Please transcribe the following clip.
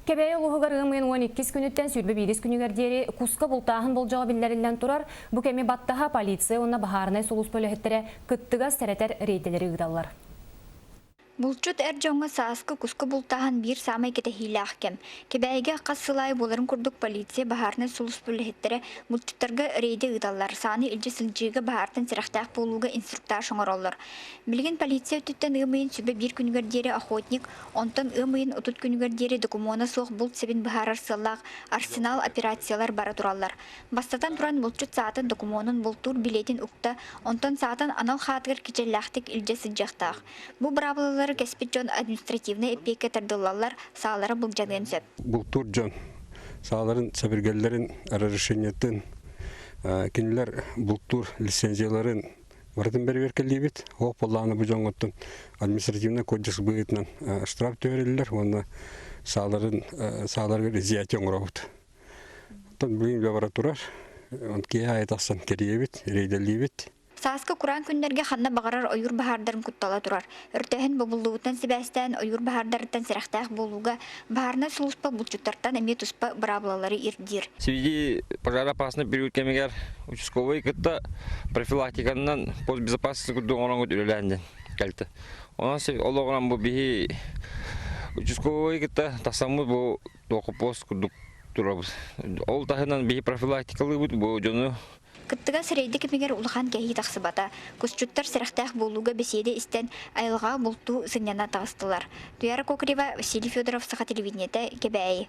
Kebeye uluğugar ığımın 12 günütten sürbe 1 günügerderi kuska bultağın bolcağı billerinden turar. Bu kemi battaha polisiya ona baharına solus bölühettere kıttıga sereter reydeleri ıgdallar. Bulçut erjonga saaskı kuska bultahan bir samay kete hilahkem. Kebeyge qasılay boların kurduk polisiya baharına solus bölühettere bulçutlarga reyde ıgdallar. Sani ilci sılcıga bahartan sirahtaq boluga instruktar şoңarollar. Bilgin polisiya ötütten ığmayın sübe 1 günügerderi ahotnik, ondan ığmayın 30 günügerderi dokumona soğuk bult sebin baharar sallaq arsenal operasiyalar bara turallar. Bastatan turan bulçut saatan dokumonun bultur biletin ukta, ondan saatan anal xatgır kiçellahtik ilci sıcaqtaq. Bu bravalıları Кеспиджон административный эпике тардылалар саалары бұл жадын сөп. Бұл турджон сааларын сабиргеллерин разрешениятын кинилер бұл тур лицензияларын вардын бери беркелибит. О полланы бу жоңоттун административный кодекс быытынан штраф төрелер, оны сааларга зият жоңоробут. Тон бүгүн лабораторар, он кие айтаксан кериебит, рейделибит. Сааска Куран күннерге ханна багарар ойур бахардарын куттала турар. Өртөһөн бобуллуутан сибәстән ойур бахардарыттан сирахтах болуга бахарна сулуспа булчуттартан эми туспа браблалары ирдир. В связи пожароопасный период кемигер участковый кытта профилактиканан постбезопасности кудугонон үлеләнден калты. Онан се ологонан бу бихи участковый кытта тасамы бу токопост кудук турабыз. Ол тахынан бихи профилактикалык бу жону Кыттыга сырейді кемегер улахан кәйі тақсыбата. Күсчуттар сырақтақ болуға беседе істен айылға бұлту сыняна тағыстылар. Туяра Кокрева, Василий Федоров, Саха телевидениеті, Кебәйі.